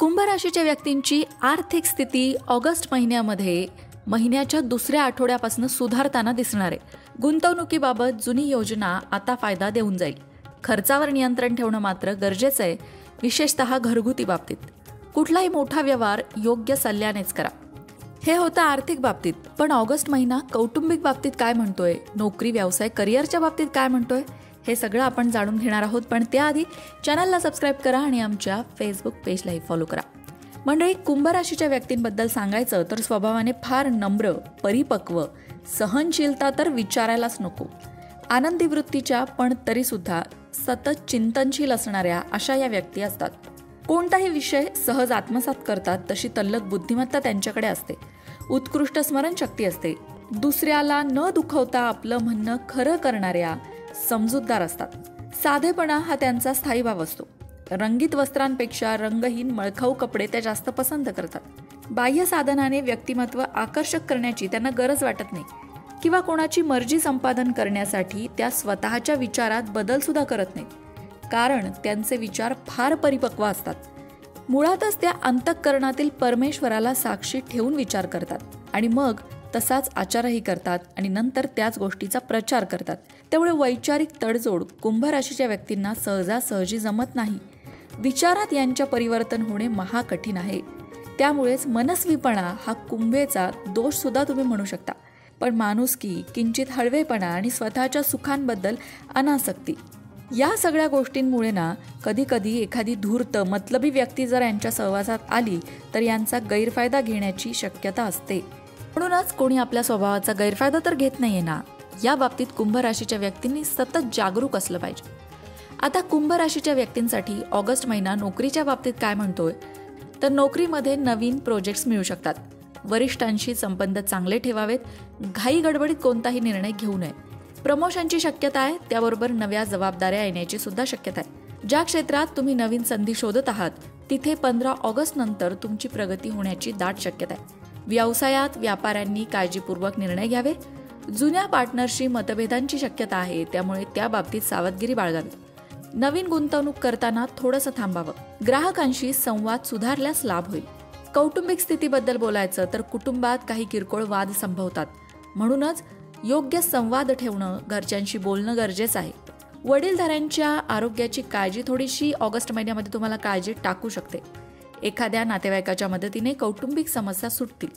कुंभ राशीच्या व्यक्तींची आर्थिक स्थिती ऑगस्ट महिन्यामध्ये महिन्याच्या दुसऱ्या आठवड्यापासून सुधारताना दिसणार आहे. गुंतवणुकीबाबत जुनी योजना आता फायदा देऊन जाईल. खर्चावर नियंत्रण ठेवणं मात्र गरजेचं आहे, विशेषतः घरगुती बाबतीत. कुठलाही मोठा व्यवहार योग्य सल्ल्यानेच करा. हे होतं आर्थिक बाबतीत. पण ऑगस्ट महिना कौटुंबिक बाबतीत काय म्हणतोय, नोकरी व्यवसाय करिअरच्या बाबतीत काय म्हणतोय, हे सगळं आपण जाणून घेणार आहोत. पण त्याआधी चॅनलला सबस्क्राईब करा आणि आमच्या फेसबुक पेजलाही फॉलो करा. मंडळी, कुंभ राशीच्या व्यक्तींबद्दल सांगायचं तर स्वभावाने फार नम्र, परिपक्व, सहनशीलता तर विचारायलाच नको, आनंदी वृत्तीच्या पण तरीसुद्धा सतत चिंतनशील असणाऱ्या अशा या व्यक्ती असतात. कोणताही विषय सहज आत्मसात करतात तशी तल्लख बुद्धिमत्ता त्यांच्याकडे असते. उत्कृष्ट स्मरणशक्ती असते. दुसऱ्याला न दुखवता आपलं म्हणणं खरं करणाऱ्या समजूतदार असतात. साधेपणा हा त्यांचा स्थायी भाव असतो. रंगीत वस्त्रांपेक्षा रंगहीन मळखाऊ कपडे त्या जास्त पसंत करतात. बाह्य साधनाने व्यक्तिमत्व आकर्षक करण्याची त्यांना गरज वाटत नाही किंवा कोणाची मर्जी संपादन करण्यासाठी त्या स्वतःच्या विचारात बदल सुद्धा करत नाहीत, कारण त्यांचे विचार फार परिपक्व असतात. मुळातच त्या अंतःकरणातील परमेश्वराला साक्षी ठेवून विचार करतात आणि मग तसाच आचारही करतात आणि नंतर त्याच गोष्टीचा प्रचार करतात. त्यामुळे वैचारिक तडजोड कुंभ राशीच्या व्यक्तींना सहजासहजी जमत नाही. विचारात यांच्या परिवर्तन होणे महाकठीण आहे. त्यामुळेच मनस्वीपणा हा कुंभेचा दोष सुद्धा तुम्ही म्हणू शकता. पण माणुसकी, किंचित हळवेपणा आणि स्वतःच्या सुखांबद्दल अनासक्ती, या सगळ्या गोष्टींमुळे ना कधी कधी एखादी धूर्त मतलबी व्यक्ती जर यांच्या सहवासात आली तर यांचा गैरफायदा घेण्याची शक्यता असते. म्हणूनच कोणी आपल्या स्वभावाचा गैरफायदा तर घेत नाहीये ना. या बाबतीत कुंभ राशीच्या व्यक्तींनी सतत जागरूक असलं पाहिजे. आता कुंभ राशीच्या व्यक्तींसाठी ऑगस्ट महिना नोकरीच्या बाबतीत काय म्हणतोय, तर नोकरीमध्ये नवीन प्रोजेक्ट्स मिळू शकतात. वरिष्ठांशी संबंध चांगले ठेवावेत. घाई गडबडीत कोणताही निर्णय घेऊ नये. प्रमोशनची शक्यता आहे, त्याबरोबर नव्या जबाबदाऱ्या येण्याची सुद्धा शक्यता आहे. ज्या क्षेत्रात तुम्ही नवीन संधी शोधत आहात तिथे 15 ऑगस्ट नंतर तुमची प्रगती होण्याची दाट शक्यता आहे. व्यवसायात व्यापाऱ्यांनी काळजीपूर्वक निर्णय घ्यावे. जुन्या पार्टनरशी मतभेदांची शक्यता आहे, त्यामुळे त्या बाबतीत सावधगिरी बाळगावी. नवीन गुंतवणूक करताना थोडंसं थांबावं. ग्राहकांशी संवाद सुधारल्यास लाभ होईल. कौटुंबिक स्थितीबद्दल बोलायचं तर कुटुंबात काही किरकोळ वाद संभवतात. म्हणूनच योग्य संवाद ठेवणं, घरच्यांशी बोलणं गरजेचं आहे. वडीलधाऱ्यांच्या आरोग्याची काळजी थोडीशी ऑगस्ट महिन्यामध्ये तुम्हाला काळजी टाकू शकते. एखाद्या नातेवाईकाच्या मदतीने कौटुंबिक समस्या सुटतील.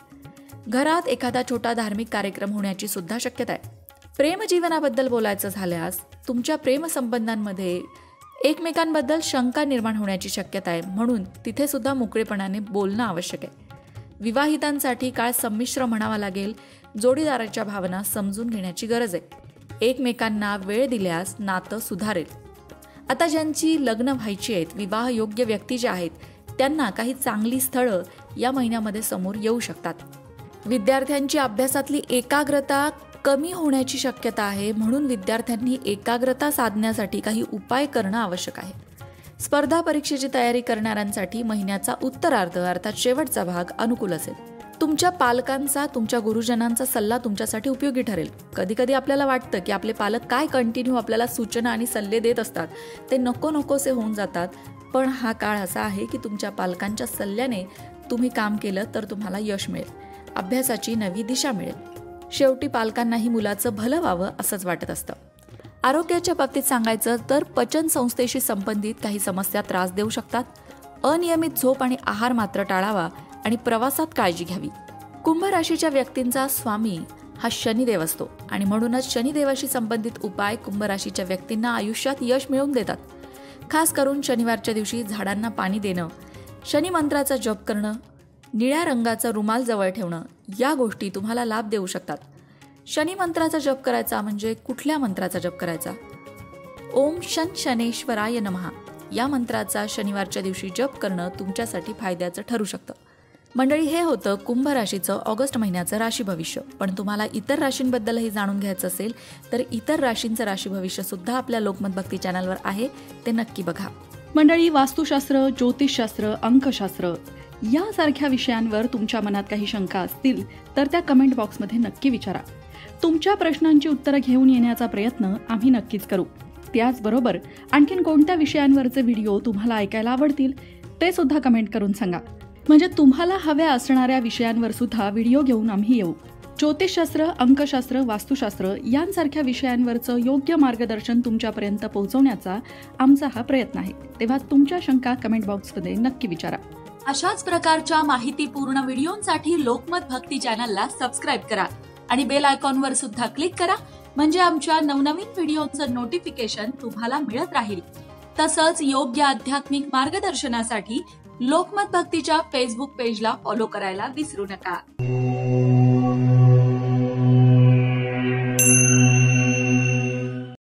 घरात एखादा छोटा धार्मिक कार्यक्रम होण्याची सुद्धा शक्यता आहे. प्रेमजीवनाबद्दल बोलायचं झाल्यास तुमच्या प्रेमसंबंधांमध्ये एकमेकांबद्दल शंका निर्माण होण्याची शक्यता आहे, म्हणून तिथे सुद्धा मोकळेपणाने बोलणं आवश्यक आहे. विवाहितांसाठी काळ संमिश्र म्हणावा लागेल. जोडीदाराच्या भावना समजून घेण्याची गरज आहे. एकमेकांना वेळ दिल्यास नातं सुधारेल. आता ज्यांची लग्न व्हायची आहेत, विवाह योग्य व्यक्ती जे आहेत, त्यांना काही चांगली स्थळं या महिन्यामध्ये समोर येऊ शकतात. विद्यार्थ्यांची अभ्यासातली एकाग्रता कमी होण्याची शक्यता आहे, म्हणून विद्यार्थ्यांनी एकाग्रता साधण्यासाठी काही उपाय करणं आवश्यक आहे. स्पर्धा परीक्षेची तयारी करणाऱ्यांसाठी महिन्याचा उत्तरार्ध अर्थात शेवटचा भाग अनुकूल असेल. तुमच्या पालकांचा, तुमच्या गुरुजनांचा सल्ला तुमच्यासाठी उपयोगी ठरेल. कधी कधी आपल्याला वाटतं की आपले पालक काय कंटिन्यू आपल्याला सूचना आणि सल्ले देत असतात, ते नकोसे होऊन जातात. पण हा काळ असा आहे की तुमच्या पालकांच्या सल्ल्याने तुम्ही काम केलं तर तुम्हाला यश मिळेल. अभ्यासाची नवी दिशा मिळेल. शेवटी पालकांनाही मुलाचं भलं व्हावं असंच वाटत असतं. आरोग्याच्या बाबतीत सांगायचं तर पचन संस्थेशी संबंधित काही समस्या त्रास देऊ शकतात. अनियमित झोप आणि आहार मात्र टाळावा आणि प्रवासात काळजी घ्यावी. कुंभ राशीच्या व्यक्तींचा स्वामी हा शनिदेव असतो आणि म्हणूनच शनिदेवाशी संबंधित उपाय कुंभ राशीच्या व्यक्तींना आयुष्यात यश मिळवून देतात. खास करून शनिवारच्या दिवशी झाडांना पाणी देणं, शनी मंत्राचा जप करणं, निळ्या रंगाचा रुमाल जवळ ठेवणं, या गोष्टी तुम्हाला लाभ देऊ शकतात. शनी मंत्राचा जप करायचा म्हणजे कुठल्या मंत्राचा जप करायचा? ओम शनेश्वराय नमः या मंत्राचा शनिवारच्या दिवशी जप करणं तुमच्यासाठी फायद्याचं ठरू शकतं. मंडळी, हे होतं कुंभ राशीचं ऑगस्ट महिन्याचं राशी भविष्य. पण तुम्हाला इतर राशींबद्दलही जाणून घ्यायचं असेल तर इतर राशींचं राशी भविष्य सुद्धा आपल्या लोकमत भक्ती चॅनलवर आहे, ते नक्की बघा. मंडळी, वास्तुशास्त्र, ज्योतिषशास्त्र, अंकशास्त्र यासारख्या विषयांवर तुमच्या मनात काही शंका असतील तर त्या कमेंट बॉक्समध्ये नक्की विचारा. तुमच्या प्रश्नांची उत्तरं घेऊन येण्याचा प्रयत्न आम्ही नक्कीच करू. त्याचबरोबर आणखीन कोणत्या विषयांवरचे व्हिडिओ तुम्हाला ऐकायला आवडतील ते सुद्धा कमेंट करून सांगा. म्हणजे तुम्हाला हव्या असणाऱ्या विषयांवर सुद्धा व्हिडिओ घेऊन आम्ही येऊ. ज्योतिषशास्त्र, अंकशास्त्र, वास्तुशास्त्र यांसारख्या विषयांवरचं योग्य मार्गदर्शन तुमच्यापर्यंत पोहोचवण्याचा आमचा हा प्रयत्न आहे. तेव्हा तुमच्या शंका कमेंट बॉक्समध्ये नक्की विचारा. अशाच प्रकारच्या माहितीपूर्ण व्हिडिओंसाठी लोकमत भक्ती चॅनलला सबस्क्राईब करा आणि बेल आयकॉनवर सुद्धा क्लिक करा. म्हणजे आमच्या नवनवीन व्हिडिओचं नोटिफिकेशन तुम्हाला मिळत राहील. तसंच योग्य आध्यात्मिक मार्गदर्शनासाठी लोकमत भक्तीच्या फेसबुक पेजला फॉलो करायला विसरू नका.